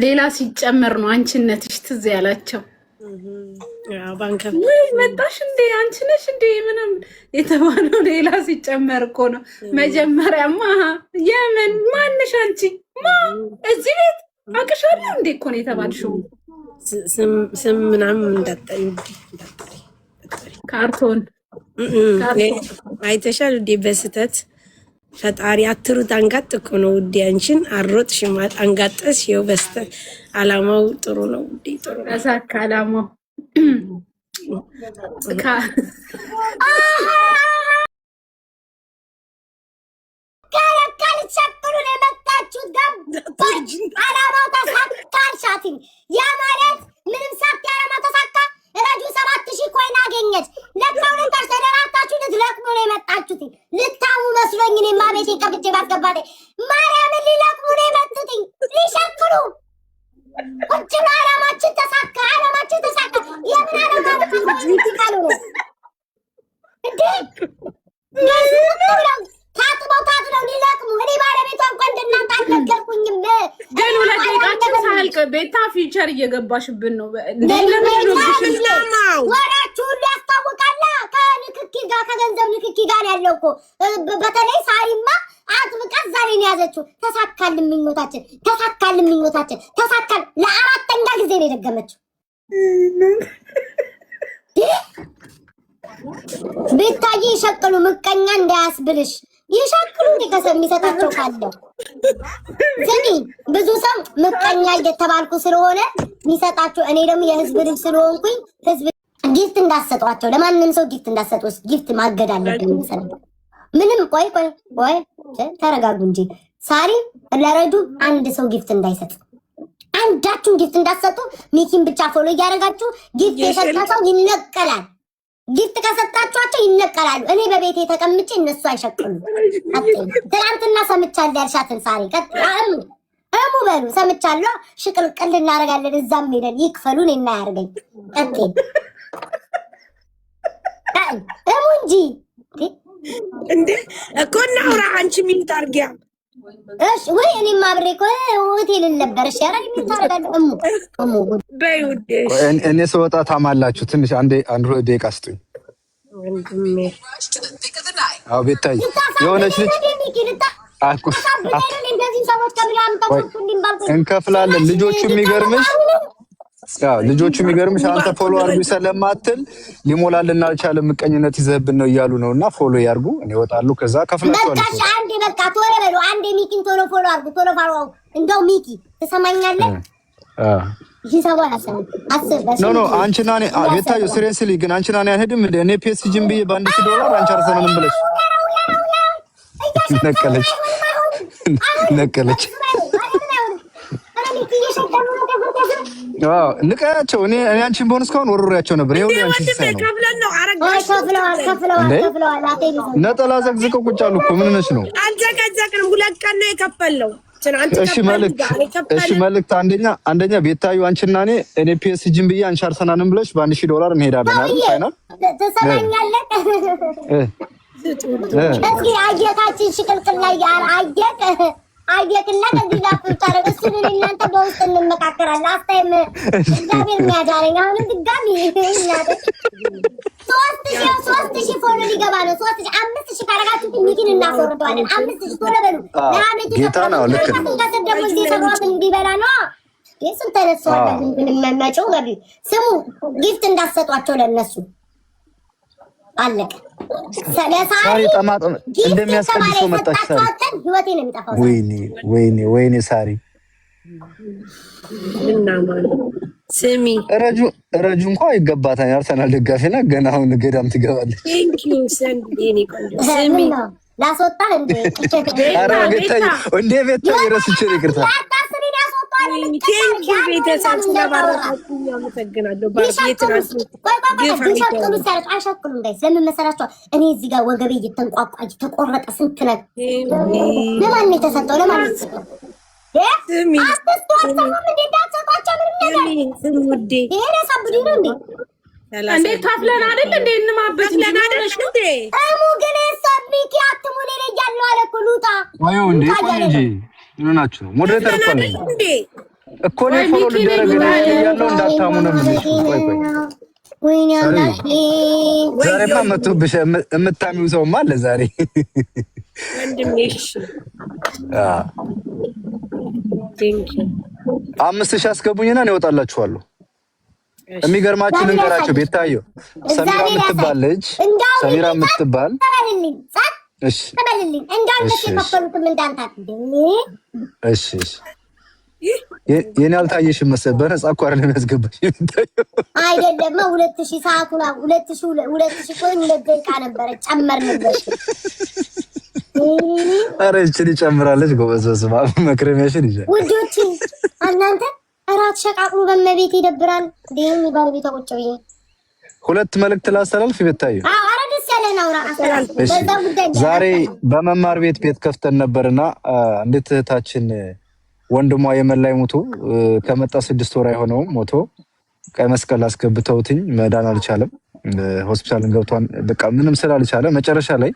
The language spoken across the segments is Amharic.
ሌላ ሲጨመር ነው አንቺነትሽ ትዝ ያላቸው። ባንከር መጣሽ እንዴ አንቺ ነሽ እንዴ ምንም የተባለው ሌላ ሲጨመር እኮ ነው። መጀመሪያማ የምን ማንሽ አንቺ እዚህ ቤት አቅሻለሁ እንዴ እኮ ነው የተባልሽው። ስም ምናምን እንዳጠሪ ካርቶን አይተሻል እንዴ በስተት ፈጣሪ አትሩት አንጋጥ እኮ ነው ውዴ። አንቺን አሮጥሽም አንጋጠሽ ይኸው በስተት አላማው ጥሩ ነው ውዴ። ጥሩ ተሳካ አላማው። ከለካል ቸክሉ ለመጣችሁ ገባች አላማው ተሳካልሻት። ያ ማለት ምንም ሳት ያለማ ተሳካ። ረጁ 7000 ኮይን አገኘች። ለካውነ ተሰደራታችሁ ልትለቅሙ ነው የመጣችሁት። ልታሙ መስሎኝ እኔ ማቤቴ ከብቼ ባስገባቴ ማርያም ሊለቅሙ ነው የመጡት ሊሸክሉ ቁጭ ብሎ አላማችን ተሳካ፣ አላማችን ተሳካ። የምን አላማ ነው እንዴ? ታጥበው ሊለቅሙ እኔ ባለቤቷ እንኳን እንደናንተ አልነገርኩኝም። ግን ሁለት ደቂቃችን ሳያልቅ ቤታ ፊቸር እየገባሽብን ነው። ወራችሁ ሁሉ ያስታውቃል። ከንክኪ ጋር ከገንዘብ ንክኪ ጋር ያለው እኮ በተለይ ሳሪማ አጥብቃ ዛሬ ነው ያዘችው። ተሳካልን ምኞታችን፣ ተሳካልን ምኞታችን፣ ተሳካል። ለአራተኛ ጊዜ ነው የደገመችው። ቤታዬ ይሸቅሉ ምቀኛ እንዳያስብልሽ ይሸቅሉ ከሰው የሚሰጣቸው ካለ ስሚ። ብዙ ሰው ምቀኛ እየተባልኩ ስለሆነ የሚሰጣቸው እኔ ደግሞ የህዝብ ልጅ ስለሆንኩኝ ህዝብ ጊፍት እንዳሰጧቸው ለማንም ሰው ጊፍት እንዳሰጡ ጊፍት ማገድ አለብኝ መሰለኝ። ምንም ቆይ ተረጋጉ እንጂ ሳሪ ለረዱ አንድ ሰው ጊፍት እንዳይሰጥ አንዳችሁን ጊፍት እንዳሰጡ ሚኪን ብቻ ፎሎ እያደረጋችሁ ጊፍት የሰጣ ሰው ይነቀላል። ጊፍት ከሰጣችኋቸው ይነቀላሉ። እኔ በቤቴ ተቀምጬ እነሱ አይሸቅሉ። ትናንትና ሰምቻለሁ ያልሻትን ሳሪ እሙ በሉ ሰምቻለሁ። ሽቅልቅል እናደርጋለን። እዛም ሄደን ይክፈሉን እና ያርገኝ እሙ እንጂ እንዴ እኮ እናውራ። አንቺ ምን ታርጊያ? እሺ ወይ እኔም አብሬ እኮ ሆቴል ነበር። እሺ ያረግ ምን ታረጋለህ? እሙ በይውዴ እኔ ስወጣ ታማላችሁ። ትንሽ አንድ ደቂቃ ስጡኝ። አዎ ቤታይ የሆነች ልጅ እንከፍላለን። ልጆቹ የሚገርምሽ አንተ ፎሎ አርጉ ስለማትል ሊሞላልና አልቻለም። ምቀኝነት ይዘህብን ነው እያሉ ነውና ፎሎ ያርጉ። እኔ እወጣለሁ። ከዛ ከፍላችኋለሁ። በቃ አንዴ በቃ ቶሎ በሉ። አንዴ ሚኪን ቶሎ ፎሎ አርጉ። ቶሎ ፎሎ እንደው ሚኪ ትሰማኛለህ? ኖ አንቺና እኔ ቤታዮ ሲሪየስሊ ግን አንቺና እኔ አንሄድም እንደ እኔ ፒኤስጂን ብዬ $1000 አንቺ አርሰናልን ብለሽ ነቀለች። ንቀያቸው። እኔ አንቺን በሆነ እስካሁን ወሮሪያቸው ነበር። ይሄው አንቺ ሲሳይ ነው ነጠላ ዘግዝቀው ቁጭ አሉ እኮ ምን ነሽ ነው? አልዘቀዘቅንም። 2 ቀን ነው የከፈለው። እሺ መልዕክት አንደኛ ቤታዩ አንቺና እኔ ፒኤስጂን ብዬ አንቺ አርሰናልን ብለሽ $1000 እንሄዳለን አይደል? ፋይናል ተሰማኛለህ? እስኪ አየታችን ሽቅልቅል ላይ አየክና ከዚህ ላፍጣረ እሱ እናንተ በውስጥ እንመካከራለን። አስታይም እግዚአብሔር የሚያዳረኝ አሁንም ድጋሚ እናት 3000 ፎሎ ሊገባ ነው። 5000 ካረጋችሁ ሚኪን እናስወርደዋለን። 5000 ፎሎ በሉ። ለአመት ጌታ ነው። ልክ ነው። ደግሞ እዚህ ሰሯት እንዲበላ ነው። የስም ተነሷል። መመጨው ገቢ ስሙ ጊፍት እንዳሰጧቸው ለነሱ አለቀ። ሳሪ ጠማጥም እንደሚያስቀድስ ሰው መጣች። ሳሪ ህይወቴ ነው የሚጠፋው። ወይኔ ሳሪ እና ማለት ስሚ ረጁ እንኳን ይገባታል። አርሰናል ደጋፊና ገና አሁን ገዳም ትገባለች። ቴንክ ዩ ሰንዴኒ ቆንጆ ስሚ ላስወጣ እንዴ? አረ ቤታዬ እንዴ ቤታዬ ረስቼ ይቅርታ። ቴንክ ዩ ቤተሰብ ስለባረካችሁ አመሰግናለሁ። አሻክሉ እንዳይ ለምን መሰላችሁ? እኔ እዚህ ጋር ወገቤ እየተንቋቋ እየተቆረጠ ስንት ነገር ለማን ነው የተሰጠው? ለማን ነው የተሰጠው? ስሚ እንዴ ካፍለን አይደል እንዴ እንማበት ካፍለን አይደል እንዴ አሙ ግን ሰብሚኪ አትሙኔ ያለው አለ ኩሉታ ወይ እንዴ እንጂ ምን ናችሁ? ሞዴሬተር እኮ ነኝ እንዴ እኮ ነው ፎሎ ልደረግ ያለው እንዳታሙ ነው የምልሽ። ቆይ ዛሬማ መጥቶብሽ የምታሚው ሰውማ አለ ዛሬ ወንድሜሽ። አምስት ሺህ አስገቡኝና ነው እወጣላችኋለሁ። የሚገርማችሁ ልንገራችሁ፣ ቤታዮ ሰሚራ የምትባል ልጅ ሰሚራ የምትባል እሺ ተበልልኝ እንዳንተ የከፈሉትም እንዳንታት እሺ የኔ አልታየሽም መሰለኝ። በነፃ እኮ አይደለም ያስገባሽ አይደለም 2000 ሰዓቱን 2000 ቆይ እንደደቂቃ ነበረ ጨመርንበት። ኧረ እቺ ጨምራለች ጎበዝ። በስመ አብ መክረሚያሽን ይዘ ውዶች እናንተ እራት ሸቃቅሉ በመቤት ይደብራል። ደም ባለቤቷ ቁጭ ብዬ ሁለት መልእክት ላስተላልፍ ቤታዮ። ኧረ ደስ ያለን አውራ አስተላልፍ። ዛሬ በመማር ቤት ከፍተን ነበርና እንዴት እህታችን ወንድሟ የመላይ ሞቶ ከመጣ 6 ወር አይሆነውም። ሞቶ ቀይ መስቀል አስገብተውትኝ መዳን አልቻለም። ሆስፒታልን ገብቷን በቃ ምንም ስላልቻለ መጨረሻ ላይ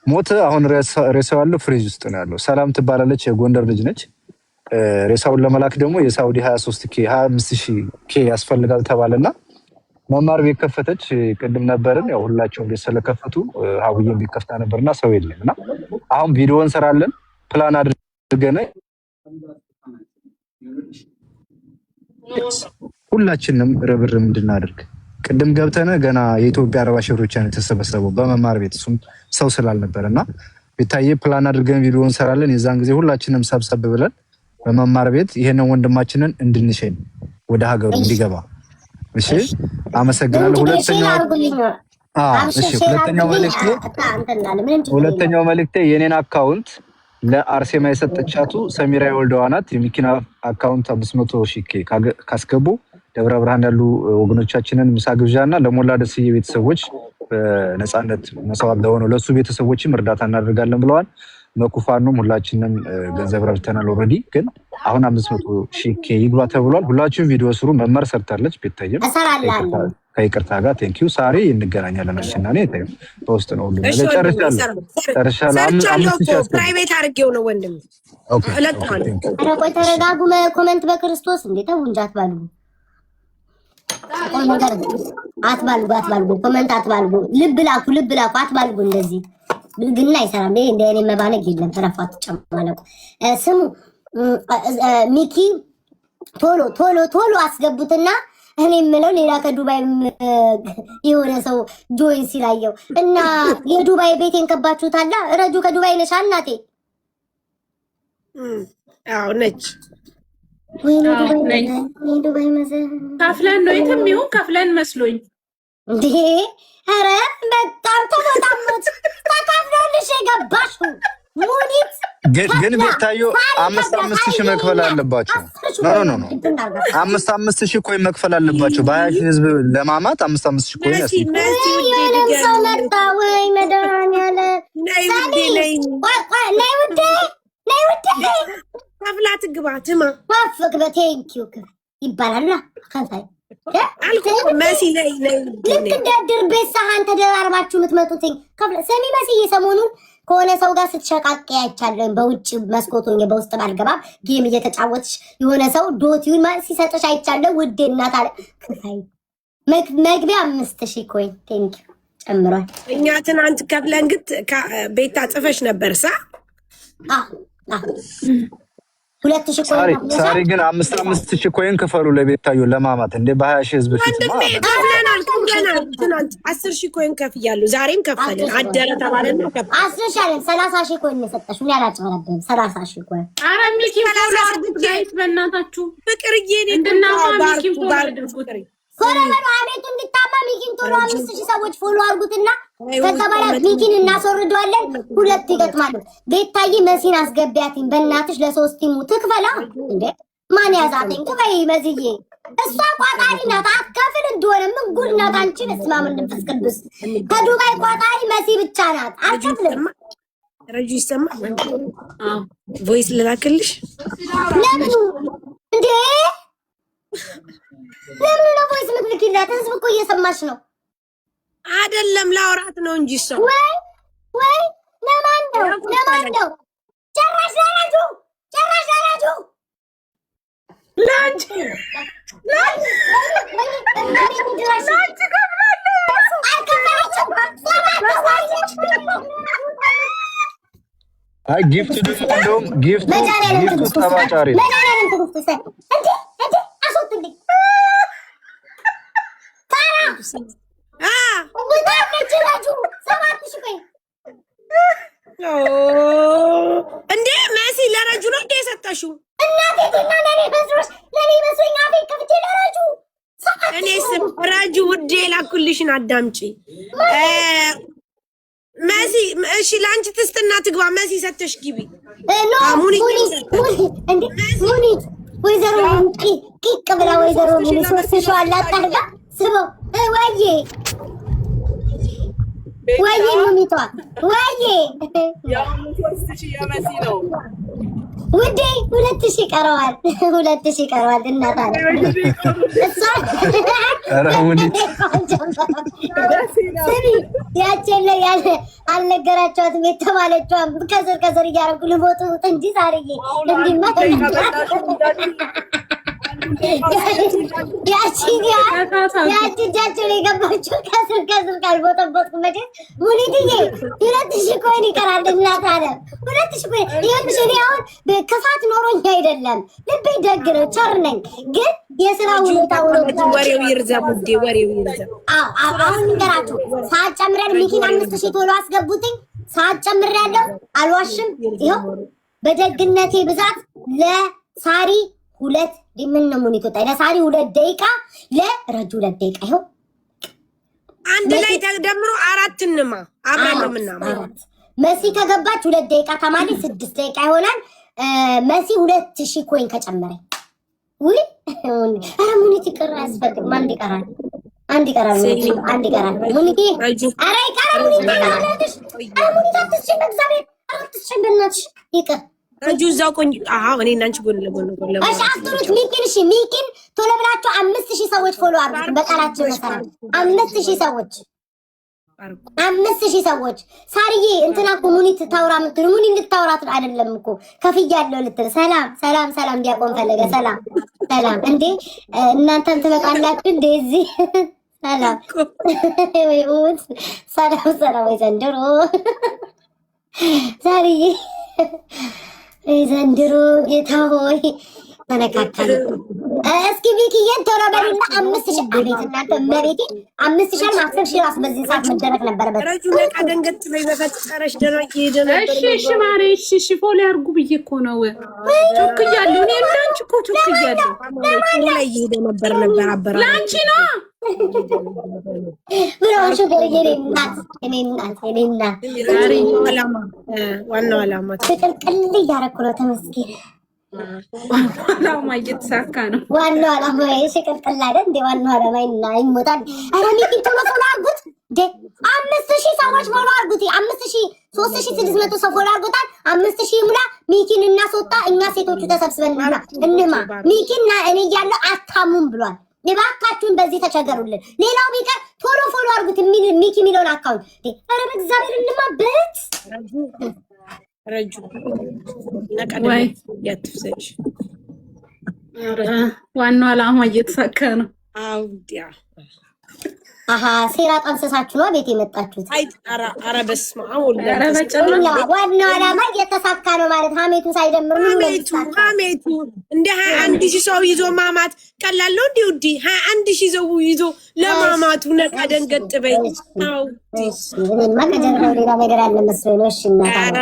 ሞተ። አሁን ሬሳው ያለው ፍሪጅ ውስጥ ነው ያለው። ሰላም ትባላለች፣ የጎንደር ልጅ ነች። ሬሳውን ለመላክ ደግሞ የሳውዲ 25000 ያስፈልጋል ተባለና መማር ቤት ከፈተች። ቅድም ነበርን ያው ሁላቸውም ቤት ስለከፈቱ ሀቡዬም ቤት ከፍታ ነበርና ሰው የለምና አሁን ቪዲዮ እንሰራለን ፕላን አድርገን ሁላችንም ርብርብ እንድናደርግ ቅድም ገብተነ ገና የኢትዮጵያ 40 ሺህ ብር ነው የተሰበሰበው በመማር ቤት እሱም ሰው ስላልነበረና ቤታዬ ፕላን አድርገን ቪዲዮ እንሰራለን። የዛን ጊዜ ሁላችንም ሰብሰብ ብለን በመማር ቤት ይሄንን ወንድማችንን እንድንሸኝ ወደ ሀገሩ እንዲገባ። እሺ አመሰግናለሁ። ሁለተኛው መልእክቴ የኔን አካውንት ለአርሴማ የሰጠቻቱ ሰሚራ የወልደዋናት የሚኪና አካውንት 500,000 ካስገቡ ደብረ ብርሃን ያሉ ወገኖቻችንን ምሳ ግብዣና ለሞላ ደስዬ ቤተሰቦች በነፃነት መስዋዕት ለሆነው ለሱ ቤተሰቦችም እርዳታ እናደርጋለን ብለዋል። መኩፋኑም ሁላችንም ገንዘብ ረድተናል። ኦልሬዲ ግን አሁን 500,000 ይግባ ተብሏል። ሁላችሁም ቪዲዮ ስሩ። መማር ሰርታለች ቤታየም ከይቅርታ ጋር ቴንኪው ሳሪ እንገናኛለን። እሺና ነው ታዩ በውስጥ ነው ሁሉ ነገር ጨርሻለሁ። ፕራይቬት አድርጌው ነው ወንድም። ኦኬ ቆይ ተረጋጉ። ኮሜንት በክርስቶስ እንዴት ወንጃት ባሉ አትባልጉ ኮሜንት አትባልጉ። ልብ ላኩ አትባልጉ። እንደዚህ ብልግና አይሰራም። እንደ እኔ መባነግ የለም። ተረፋት ጨማለቁ ስሙ ሚኪ ቶሎ አስገቡትና እኔ የምለው ሌላ ከዱባይ የሆነ ሰው ጆይን ሲላየው እና የዱባይ ቤቴን ከባችሁታላ። ረጁ ከዱባይ ነሽ እናቴ? አዎ ነች። ዱባይ መሰለኝ ከፍለን ነው የትም ይሁን ከፍለን መስሎኝ እንዴ። ኧረ በጣም ተሞጣሞት ተካፍሎልሽ የገባሽው ሙኒት ግን ቤታዮ 5,000 መክፈል አለባቸው። ኖ 5,000 ኮይን መክፈል አለባቸው። በ20 ሺህ ህዝብ ለማማት 5,000 ኮይን ያስፈልጋል። ሰው መጣ ወይ መድኃኒዓለም ነይ ውዴ ታፍላት ግባትማ ዋፍቅ በቴንኪው ይባላል ከፋይ መሲ ላይ ልክ እንደ ድር ቤት ሳህን ተደራርባችሁ የምትመጡትኝ ሰሚ መስዬ ሰሞኑን ከሆነ ሰው ጋር ስትሸቃቅ አይቻለሁ። በውጭ መስኮቱን በውስጥ ባልገባም ጌም እየተጫወትሽ የሆነ ሰው ዶቲውን ማለት ሲሰጥሽ አይቻለሁ። ውዴ እናት አለ ከፋይ መግቢያ 5,000 ኮይን ቴንኪው ጨምሯል። እኛ ትናንት ከፍለን ግን ቤታ ጽፈሽ ነበር ሳ 2,000 ኮይን ሳሪ ግን 5,000 ኮይን ክፈሉ ለቤታዮ ለማማት እንደ በ20 ሺህ ህዝብ ፊት ማለት ትናንት 10,000 ኮይን ከፍያለሁ። ዛሬም ከፈልን አደረ ተባለን ነው 30,000 ኮይን የሰጠሽ ምን ያላጨረብኝ 30,000 ኮይን። ኧረ ሚኪ ፎሎ አድርጉት ጋይስ በእናታችሁ ፍቅርዬ እንድናማ ሚኪ ፎሎ አድርጉት። ኮረመኑ አቤቱ እንድታማ ሚኪን ቶሎ 5,000 ሰዎች ፎሎ አድርጉትና ከተባለ ሚኪን እናስወርደዋለን። 2 ይገጥማሉ። ቤታዬ መሲን አስገቢያትኝ በእናትሽ ለ3 ትክፈላ እንዴ ማን ያዛተኝ ትበይ መዝዬ እሷ ቋጣሪ ናት። አትከፍል እንደሆነ ምን ጉድ ናት አንቺ። በስመ አብ ወመንፈስ ቅዱስ ከዱባይ ቋጣሪ መሲ ብቻ ናት። አትከፍልም። ረጁ ይሰማል። ቮይስ ልላክልሽ። ለምን እንዴ ለምን ነው ቮይስ ምትልኪላት? ህዝብ እኮ እየሰማሽ ነው። አይደለም ላውራት ነው እንጂ ሰው ወይ ለማን ነው ጨራሽ ላላችሁ ላንቺ አይ ጊፍት ደግሞ እንደውም ጊፍቱ ተባጫሪ እንዴ መሲ ለረጁ ነው እንዴ የሰጠሽው? እኔስ ረጁ ውዴ ላኩልሽን አዳምጪ መሲ። እሺ ለአንቺ ትስትና ትግባ መሲ ሰተሽ ግቢ። ወይዘሮ ቂቅ ብላ ወይዘሮ ምን ሶስት ሸው አላጣርጋ ስበው ወይዬ ሙሚቷ ወይዬ ያው 3000 የመሲ ነው ውዴ 2000 ቀረዋል 2000 ቀረዋል። እናታ እሷ አራሙኒት ስሚ ያቸለ ያለ አልነገራቸዋትም የተባለችዋን ከዘር እያደረጉ ልሞቱ እንጂ ዛሬዬ እንዲማ ያቺ እጃቸው ላይ የገባችው ከስር ካልቦጠቦጥኩ መቼም ሙኒትዬ 2000 ኮይን ይቀራል። እናት አለ 2000 ኮይን ይኸውልሽ፣ እኔ አሁን ክፋት ኖሮኝ አይደለም፣ ልቤ ደግ ነው፣ ቸር ነኝ። ግን የስራ ሁኔታ ወሬው ይርዘም ውዴ፣ ወሬው ይርዘም። አሁን ንገራችሁ ሰዓት ጨምረን ሚኪን 5000 ቶሎ አስገቡትኝ። ሰዓት ጨምሬያለሁ፣ አልዋሽም። ይኸው በደግነቴ ብዛት ለሳሪ 2 ዲምን ነው ሙኒት ወጣ። ለሳሪ 2 ደቂቃ ለረጁ 2 ደቂቃ። ይኸው አንድ ላይ ተደምሮ 4 እንማ አብረን ነው ምናምን። መሲ ከገባች 2 ደቂቃ ከማለት 6 ደቂቃ ይሆናል። መሲ 2000 ኮይን ከጨመረ ወይ አረ ሙኒት ይቀር አያስፈልግም። አንድ ይቀራል ሙኒት አረ ይቀራል ሙኒት ተናለሽ። አረ ሙኒት አትስጭኝ በእግዚአብሔር አትስጭኝ በእናትሽ ይቀር ረጁ እዛው ቆይ። አዎ እኔ እና አንቺ ጎን ለጎን ነው። እሺ አጥሩት ሚኪን። እሺ ሚኪን ቶሎ ብላችሁ 5000 ሰዎች ፎሎ አድርጉት። በቃላችን መሰረት 5000 ሰዎች ሳርዬ እንትና እኮ ሙኒት ታውራ ምትሉ ሙኒት እንድታውራት አይደለም እኮ ከፍያለሁ ልትል። ሰላም ዲያቆን ፈለገ ሰላም እንዴ እናንተም ትመጣላችሁ እንዴ እዚህ ሰላም ወይ ኡት ሰላም ወይ ዘንድሮ ሳርዬ ዘንድሮ ጌታ ሆይ ተነካከለ። እስኪ ቪኪዬን ቶሎ በሉና 5000 አቤት እናንተ መሬቴ 5000 10,000 ራስ በዚህ ሰዓት መደረግ ነበረበት። ረጁ ለቃ ደንገት ላይ በፈጠረሽ ደረቅ ይሄደ ነበር። እሺ ማሬ እሺ ፎሎ ያርጉ ብዬ እኮ ነው ቾክያለሁ። እኔ እንዳንቺ እኮ ቾክያለሁ። ላይ ይሄደ ነበር አበራ ላንቺ ነው ብራውሽ ገረገሬ እናት ዋናው ዓላማ ተቀልቀል እያደረኩ ነው። ተመስገን ዓላማ እየተሳካ ነው። ዋናው ዓላማ የሸቀልቀል አይደል እንዴ? ዋናው ዓላማ ይሞታል። ኧረ ሚኪን ቶሎ ፎሎ አድርጉት። 5000 ሰዎች ፎሎ አድርጉት። 3600 ሰው ፎሎ አድርጉታል። 5000 ሙላ ሚኪን እናስወጣ። እኛ ሴቶቹ ተሰብስበን እንማ ሚኪን እኔ እያለሁ አታሙም ብሏል። እባካችሁን በዚህ ተቸገሩልን። ሌላው ቢቀር ቶሎ ፎሎ አድርጉት ሚኪ የሚለውን አካውንት። ኧረ በእግዚአብሔር እንማበት ረጁ ነቀደም ያትፍሰሽ። ዋናው ዓላማ እየተሳካ ነው። አውዲያ አሃ ሴራ ጠንሰሳችሁ ነው ቤት የመጣችሁት። አይ ኧረ በስመ አብ ወልድ ዋናው ዓላማ እየተሳካ ነው ማለት ሀሜቱ ሳይደምር ምን ነው ሀሜቱ እንደ 21000 ሰው ይዞ ማማት ቀላል ነው እንዴ? ውዲ 21000 ሰው ይዞ ለማማቱ ነቃ ደንገጥ በይ። አው እኔማ ከጀርባው ሌላ ነገር አለ መስሎኝ ነው። እሺ እናታ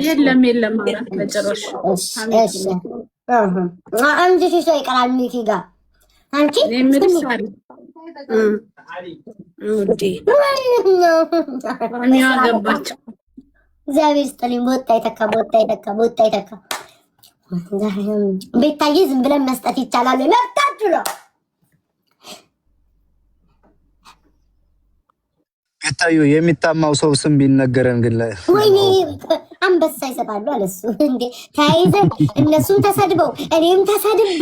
የለም ማለት በጭራሽ። እሺ አንቺ ሰው ይቀራል ሚኪ ጋር አንቺ ምን ይሳል ውዴ እኔ አገባችሁ እግዚአብሔር ይስጥልኝ። ቦጣ ይተካ ቤታዬ ዝም ብለን መስጠት ይቻላል። መብታችሁ ነው። ቤታዩ የሚታማው ሰው ስም ቢነገረን ግን ወይኔ አንበሳ ይሰጣሉ አለሱ እንዴ ተያይዘን እነሱም ተሰድበው እኔም ተሰድቤ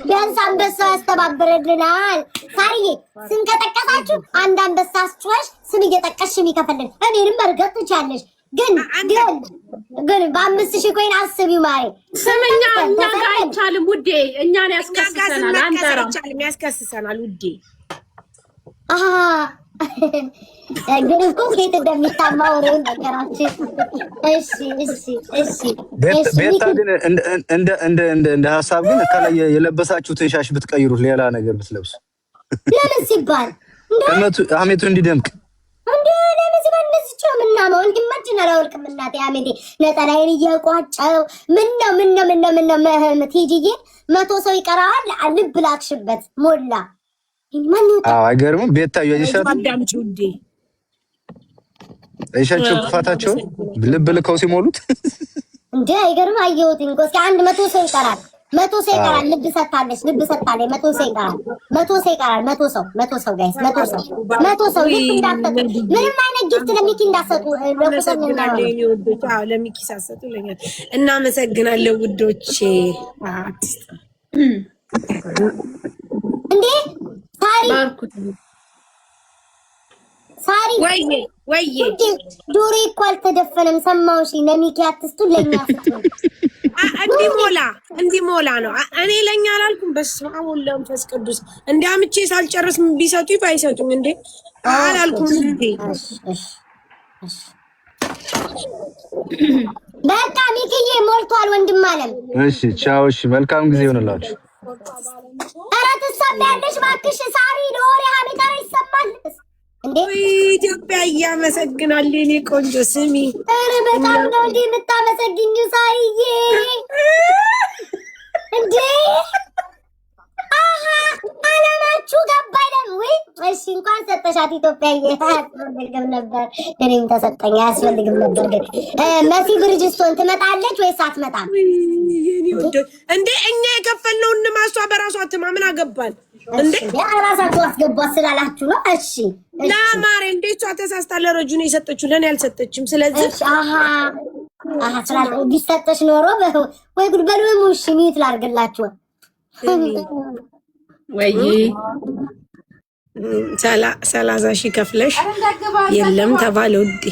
ቢያንስ አንበሳ ያስተባብርልናል። ሳርዬ ስንቀጠቀሳችሁ አንድ አንበሳ አስጮሽ ስም እየጠቀስሽ የሚከፈልልን እኔንም መርገጥ ትቻለሽ። ግን ግን በ5000 ኮይን አስቢው ማይ ስምኛ እኛ ጋር አይቻልም ውዴ። እኛን ያስከስሰናል። አንተራም ያስከስሰናል ውዴ። ግን እኮ ከየት እንደሚታማው ነው ነገራችን። እሺ ቤታ ግን እንደ ሀሳብ ግን ከላይ የለበሳችሁትን ሻሽ ብትቀይሩት ሌላ ነገር ብትለብሱ ለምን ሲባል አሜቱ እንዲደምቅ እንዴ ለምን ሲባል እንደዚህ ጮም እና ነው እንዲማጭና አላወልቅም እናቴ አሜቴ ነጠላዬን እየቋጨው ምን ነው መህመት 100 ሰው ይቀራል ልብ ላክሽበት ሞላ ማን ይወጣ አይገርምም ቤታዩ አይሻት አዳምጪ ውዴ አይሻቸው ክፋታቸው ልብ ልከው ሲሞሉት እንዴ አይገርም አየሁት እንኳ እስኪ 100 ሰው ይቀራል 100 ሰው ይቀራል ልብ ሰጣለች 100 ሰው ይቀራል 100 ሰው ጋይስ 100 ሰው ልብ እንዳትሰጡ ምንም አይነት ጊፍት ለሚኪ እንዳትሰጡ ለሚኪ ሳሰጡ ለኛል እናመሰግናለን ውዶቼ እንዴ ሳሪ ወይዬ ዶሮ እኮ አልተደፈነም ሰማውሽ ለሚኪ አትስቱ ለኛ ፍቱ እንዲሞላ ነው እኔ ለኛ አላልኩም በስመ አብ ወወልድ ወመንፈስ ቅዱስ እንዳምጬ ሳልጨርስ ቢሰጡኝ ባይሰጡኝ እንዴ አላልኩም እንዴ በቃ ሚኪዬ ሞልቷል ወንድም አለም እሺ ቻው እሺ መልካም ጊዜ ይሆንላችሁ ኧረ ትሰማያለሽ እባክሽ ሳሪ ዶሮ ሀሚታ ይሰማል እንዴ ኢትዮጵያ እያመሰግናል የኔ ቆንጆ ስሚ ኧረ በጣም ነው እንዴ የምታመሰግኙ ሳይዬ እንዴ አላማችሁ ገባይለም ወይ እሺ እንኳን ሰጠሻት ኢትዮጵያ አያስፈልግም ነበር እኔም ተሰጠኝ አያስፈልግም ነበር ግን መሲ ብርጅስቶን ትመጣለች ወይስ አትመጣም እንዴ እኛ የከፈልነውን ማሷ በራሷ አትማምን አገባን እንዴ ራሳችሁ አስገቧት ስላላችሁ ነው እሺ ለማሬ እንዴ እሷ ተሳስታ ለረጁ ነው የሰጠችው ለኔ አልሰጠችም ስለዚህ ስላል ቢሰጠሽ ኖሮ ወይ ጉድ በሉ ሙሽ ሚት ላርግላችሁ ወይ 30,000 ከፍለሽ የለም ተባለ ውዴ